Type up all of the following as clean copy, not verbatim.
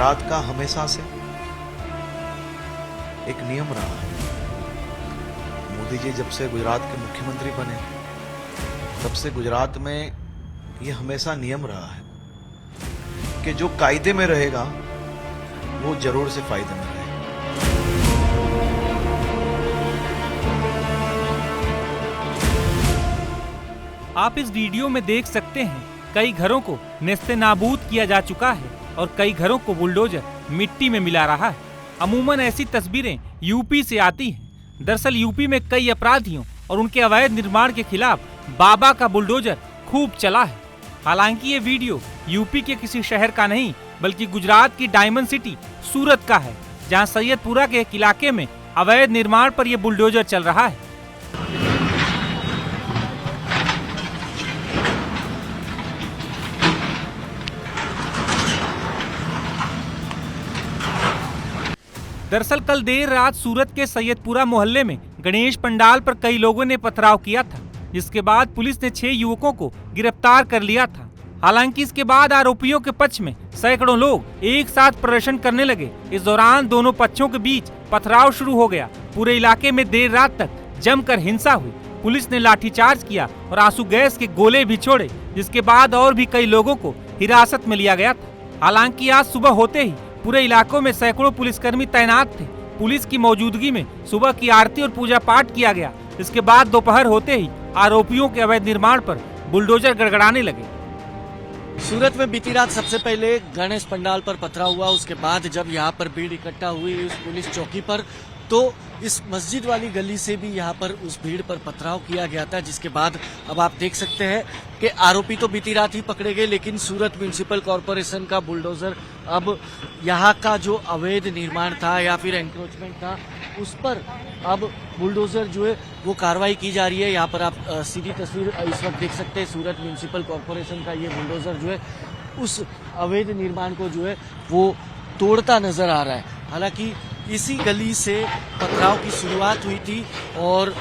गुजरात का हमेशा से एक नियम रहा है। मोदी जी जब से गुजरात के मुख्यमंत्री बने तब से गुजरात में ये हमेशा नियम रहा है कि जो कायदे में रहेगा वो जरूर से फायदे में रहेगा। आप इस वीडियो में देख सकते हैं कई घरों को नेस्तनाबूद किया जा चुका है और कई घरों को बुलडोजर मिट्टी में मिला रहा है। अमूमन ऐसी तस्वीरें यूपी से आती हैं। दरअसल यूपी में कई अपराधियों और उनके अवैध निर्माण के खिलाफ बाबा का बुलडोजर खूब चला है। हालांकि ये वीडियो यूपी के किसी शहर का नहीं बल्कि गुजरात की डायमंड सिटी सूरत का है, जहां सैयदपुरा के एक इलाके में अवैध निर्माण पर यह बुलडोजर चल रहा है। दरअसल कल देर रात सूरत के सैयदपुरा मोहल्ले में गणेश पंडाल पर कई लोगों ने पथराव किया था, जिसके बाद पुलिस ने 6 युवकों को गिरफ्तार कर लिया था। हालांकि इसके बाद आरोपियों के पक्ष में सैकड़ों लोग एक साथ प्रदर्शन करने लगे। इस दौरान दोनों पक्षों के बीच पथराव शुरू हो गया। पूरे इलाके में देर रात तक जमकर हिंसा हुई। पुलिस ने लाठीचार्ज किया और आंसू गैस के गोले भी छोड़े, जिसके बाद और भी कई लोगों को हिरासत में लिया गया था। हालांकि आज सुबह होते ही पूरे इलाकों में सैकड़ों पुलिसकर्मी तैनात थे। पुलिस की मौजूदगी में सुबह की आरती और पूजा पाठ किया गया। इसके बाद दोपहर होते ही आरोपियों के अवैध निर्माण पर बुलडोजर गड़गड़ाने लगे। सूरत में बीती रात सबसे पहले गणेश पंडाल पर पथराव हुआ। उसके बाद जब यहाँ पर भीड़ इकट्ठा हुई उस पुलिस चौकी पर, तो इस मस्जिद वाली गली से भी यहाँ पर उस भीड़ पर पथराव किया गया था, जिसके बाद अब आप देख सकते हैं कि आरोपी तो बीती रात ही पकड़े गए, लेकिन सूरत म्युनिसिपल कॉरपोरेशन का बुलडोजर अब यहाँ का जो अवैध निर्माण था या फिर एंक्रोचमेंट था उस पर अब बुलडोजर जो है वो कार्रवाई की जा रही है। यहाँ पर आप सीधी तस्वीर इस वक्त देख सकते हैं। सूरत म्युनिसिपल कॉरपोरेशन का ये बुलडोजर जो है उस अवैध निर्माण को जो है वो तोड़ता नजर आ रहा है। हालांकि इसी गली से पथराव की शुरुआत हुई थी और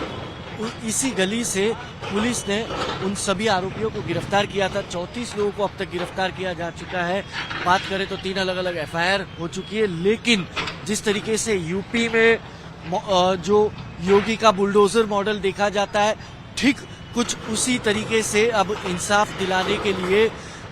इसी गली से पुलिस ने उन सभी आरोपियों को गिरफ्तार किया था। 34 लोगों को अब तक गिरफ्तार किया जा चुका है। बात करें तो 3 अलग अलग एफआईआर हो चुकी है। लेकिन जिस तरीके से यूपी में जो योगी का बुलडोजर मॉडल देखा जाता है, ठीक कुछ उसी तरीके से अब इंसाफ दिलाने के लिए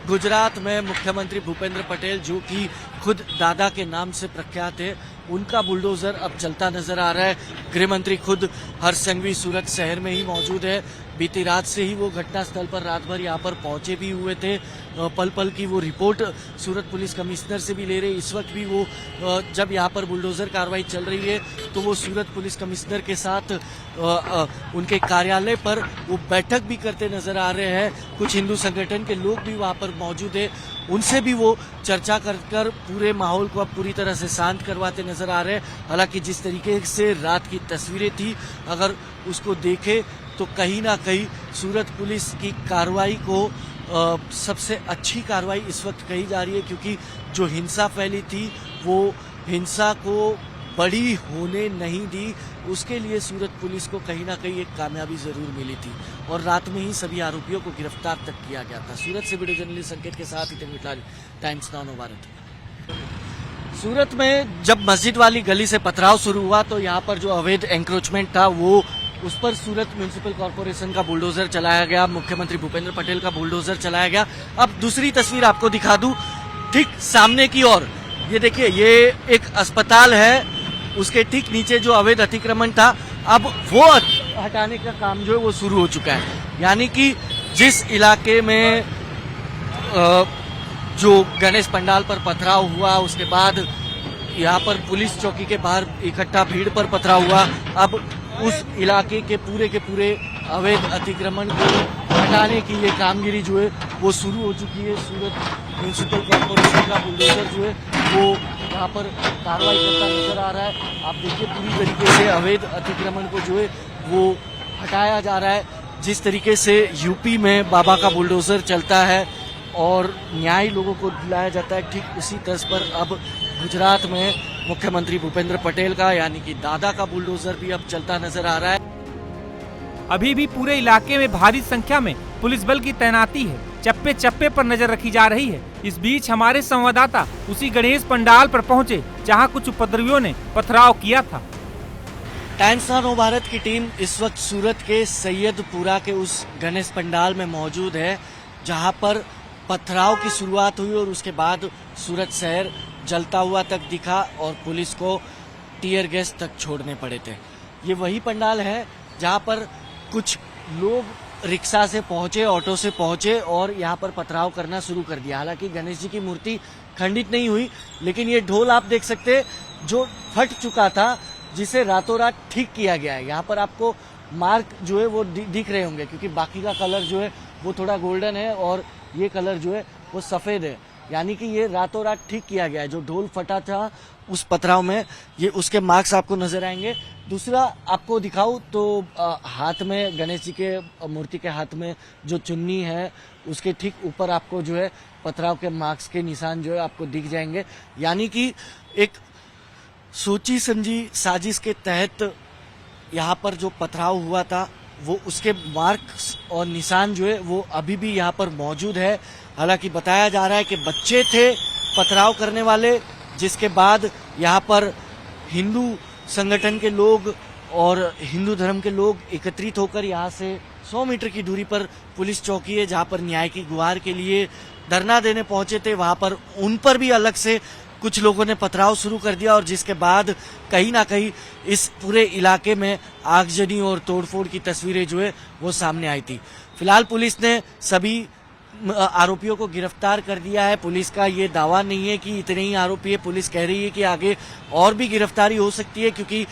गुजरात में मुख्यमंत्री भूपेंद्र पटेल, जो कि खुद दादा के नाम से प्रख्यात है, उनका बुलडोजर अब चलता नजर आ रहा है। गृह मंत्री खुद हर्ष संघवी सूरत शहर में ही मौजूद है। बीती रात से ही वो घटनास्थल पर रात भर यहाँ पर पहुंचे भी हुए थे। पल पल की वो रिपोर्ट सूरत पुलिस कमिश्नर से भी ले रहे। इस वक्त भी वो जब यहाँ पर बुलडोजर कार्रवाई चल रही है तो वो सूरत पुलिस कमिश्नर के साथ उनके कार्यालय पर वो बैठक भी करते नजर आ रहे हैं। कुछ हिंदू संगठन के लोग भी वहाँ पर मौजूद है, उनसे भी वो चर्चा कर पूरे माहौल को अब पूरी तरह से शांत करवाते नजर आ रहे हैं। हालांकि जिस तरीके से रात की तस्वीरें थी, अगर उसको देखे तो कहीं ना कहीं सूरत पुलिस की कार्रवाई को सबसे अच्छी कार्रवाई इस वक्त कही जा रही है, क्योंकि जो हिंसा फैली थी वो हिंसा को बड़ी होने नहीं दी। उसके लिए सूरत पुलिस को कहीं ना कहीं एक कामयाबी जरूर मिली थी और रात में ही सभी आरोपियों को गिरफ्तार तक किया गया था। सूरत से वीडियो जर्नलिस्ट संकेत के साथ हितेन मिटलाल, टाइम्स नाउ भारत। सूरत में जब मस्जिद वाली गली से पथराव शुरू हुआ तो यहाँ पर जो अवैध एंक्रोचमेंट था वो उस पर सूरत म्युनिसिपल कॉरपोरेशन का बुलडोजर चलाया गया, मुख्यमंत्री भूपेंद्र पटेल का बुलडोजर चलाया गया। अब दूसरी तस्वीर आपको दिखा दूं, ठीक सामने की ओर ये देखिए, ये एक अस्पताल है, उसके ठीक नीचे जो अवैध अतिक्रमण था अब वो हटाने का काम जो है वो शुरू हो चुका है। यानी कि जिस इलाके में जो गणेश पंडाल पर पथराव हुआ, उसके बाद यहाँ पर पुलिस चौकी के बाहर इकट्ठा भीड़ पर पथराव हुआ, अब उस इलाके के पूरे अवैध अतिक्रमण को हटाने की ये कामगिरी जो है वो शुरू हो चुकी है। सूरत म्युनिसिपल कॉरपोरेशन का बुलडोजर जो है वो यहाँ पर कार्रवाई करता नजर आ रहा है। आप देखिए पूरी तरीके से अवैध अतिक्रमण को जो है वो हटाया जा रहा है। जिस तरीके से यूपी में बाबा का बुलडोजर चलता है और न्याय लोगों को दिलाया जाता है, ठीक उसी तर्ज पर अब गुजरात में मुख्यमंत्री भूपेंद्र पटेल का यानी कि दादा का बुलडोजर भी अब चलता नजर आ रहा है। अभी भी पूरे इलाके में भारी संख्या में पुलिस बल की तैनाती है। चप्पे चप्पे पर नजर रखी जा रही है। इस बीच हमारे संवाददाता उसी गणेश पंडाल पर पहुंचे जहां कुछ उपद्रवियों ने पथराव किया था। टाइम्स नाउ भारत की टीम इस वक्त सूरत के सैयदपुरा के उस गणेश पंडाल में मौजूद है जहां पर पथराव की शुरुआत हुई और उसके बाद सूरत शहर जलता हुआ तक दिखा और पुलिस को टीयर गैस तक छोड़ने पड़े थे। ये वही पंडाल है जहां पर कुछ लोग रिक्शा से पहुंचे, ऑटो से पहुंचे और यहाँ पर पथराव करना शुरू कर दिया। हालांकि गणेश जी की मूर्ति खंडित नहीं हुई, लेकिन ये ढोल आप देख सकते हैं जो फट चुका था, जिसे रातों रात ठीक किया गया है। यहाँ पर आपको मार्क जो है वो दिख रहे होंगे क्योंकि बाकी का कलर जो है वो थोड़ा गोल्डन है और ये कलर जो है वो सफेद है, यानी कि ये रातों रात ठीक किया गया है। जो ढोल फटा था उस पथराव में, ये उसके मार्क्स आपको नजर आएंगे। दूसरा आपको दिखाऊं तो हाथ में गणेश जी के मूर्ति के हाथ में जो चुन्नी है उसके ठीक ऊपर आपको जो है पथराव के मार्क्स के निशान जो है आपको दिख जाएंगे, यानी कि एक सोची समझी साजिश के तहत यहाँ पर जो पथराव हुआ था वो उसके मार्क्स और निशान जो है वो अभी भी यहाँ पर मौजूद है। हालांकि बताया जा रहा है कि बच्चे थे पथराव करने वाले, जिसके बाद यहाँ पर हिंदू संगठन के लोग और हिंदू धर्म के लोग एकत्रित होकर यहाँ से 100 मीटर की दूरी पर पुलिस चौकी है जहाँ पर न्याय की गुहार के लिए धरना देने पहुंचे थे, वहां पर उन पर भी अलग से कुछ लोगों ने पथराव शुरू कर दिया और जिसके बाद कहीं ना कहीं इस पूरे इलाके में आगजनी और तोड़फोड़ की तस्वीरें जो है वो सामने आई थी। फिलहाल पुलिस ने सभी आरोपियों को गिरफ्तार कर दिया है। पुलिस का ये दावा नहीं है कि इतने ही आरोपी है, पुलिस कह रही है कि आगे और भी गिरफ्तारी हो सकती है क्योंकि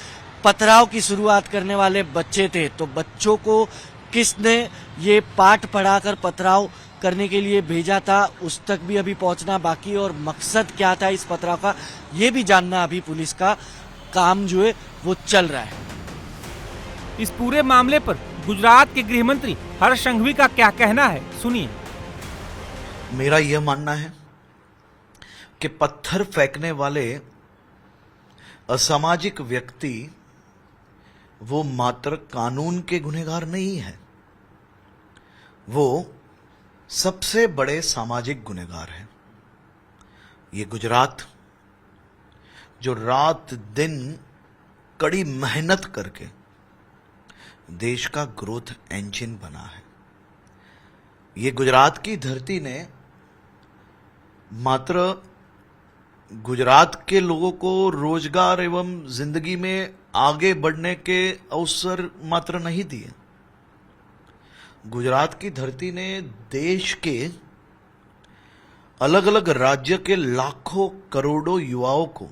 पथराव की शुरुआत करने वाले बच्चे थे, तो बच्चों को किसने ये पाठ पढ़ाकर पथराव करने के लिए भेजा था उस तक भी अभी पहुंचना बाकी, और मकसद क्या था इस पथराव का ये भी जानना अभी पुलिस का काम जो है वो चल रहा है। इस पूरे मामले पर गुजरात के गृह मंत्री हर्ष संघवी का क्या कहना है, सुनिए। मेरा यह मानना है कि पत्थर फेंकने वाले असामाजिक व्यक्ति वो मात्र कानून के गुनहगार नहीं है, वो सबसे बड़े सामाजिक गुनहगार हैं। ये गुजरात जो रात दिन कड़ी मेहनत करके देश का ग्रोथ इंजन बना है, ये गुजरात की धरती ने मात्र गुजरात के लोगों को रोजगार एवं जिंदगी में आगे बढ़ने के अवसर मात्र नहीं दिए, गुजरात की धरती ने देश के अलग अलग राज्य के लाखों करोड़ों युवाओं को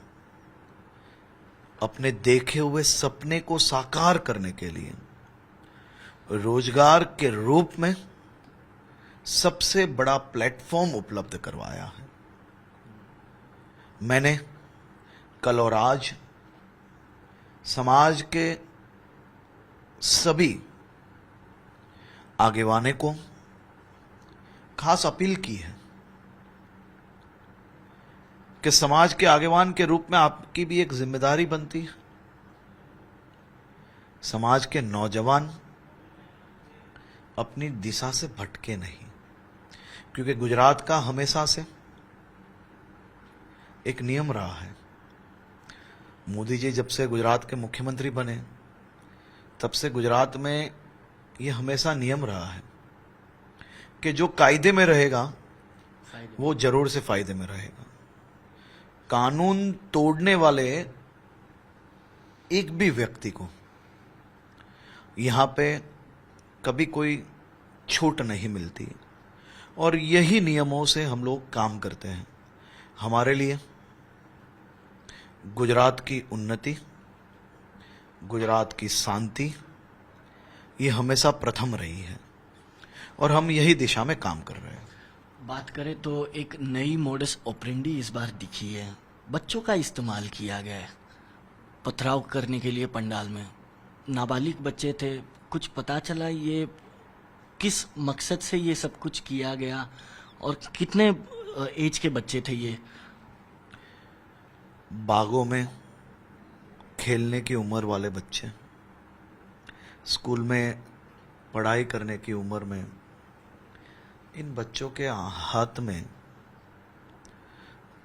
अपने देखे हुए सपने को साकार करने के लिए रोजगार के रूप में सबसे बड़ा प्लेटफॉर्म उपलब्ध करवाया है। मैंने कल और आज समाज के सभी आगेवाने को खास अपील की है कि समाज के आगेवान के रूप में आपकी भी एक जिम्मेदारी बनती है। समाज के नौजवान अपनी दिशा से भटके नहीं, क्योंकि गुजरात का हमेशा से एक नियम रहा है। मोदी जी जब से गुजरात के मुख्यमंत्री बने तब से गुजरात में ये हमेशा नियम रहा है कि जो कायदे में रहेगा वो जरूर से फायदे में रहेगा। कानून तोड़ने वाले एक भी व्यक्ति को यहां पे कभी कोई छूट नहीं मिलती, और यही नियमों से हम लोग काम करते हैं। हमारे लिए गुजरात की उन्नति, गुजरात की शांति ये हमेशा प्रथम रही है और हम यही दिशा में काम कर रहे हैं। बात करें तो एक नई मोडस ऑपरेंडी इस बार दिखी है, बच्चों का इस्तेमाल किया गया है पथराव करने के लिए। पंडाल में नाबालिग बच्चे थे, कुछ पता चला ये किस मकसद से ये सब कुछ किया गया और कितने एज के बच्चे थे ये? बागों में खेलने की उम्र वाले बच्चे, स्कूल में पढ़ाई करने की उम्र में इन बच्चों के हाथ में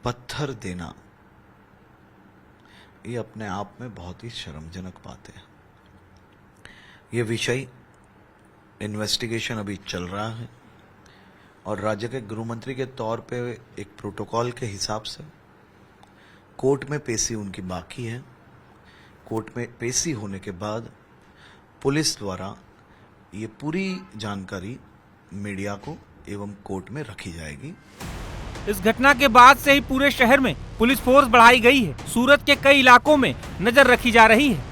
पत्थर देना ये अपने आप में बहुत ही शर्मजनक बात है। ये विषय इन्वेस्टिगेशन अभी चल रहा है और राज्य के गृह मंत्री के तौर पे एक प्रोटोकॉल के हिसाब से कोर्ट में पेशी उनकी बाकी है। कोर्ट में पेशी होने के बाद पुलिस द्वारा ये पूरी जानकारी मीडिया को एवं कोर्ट में रखी जाएगी। इस घटना के बाद से ही पूरे शहर में पुलिस फोर्स बढ़ाई गई है। सूरत के कई इलाकों में नजर रखी जा रही है।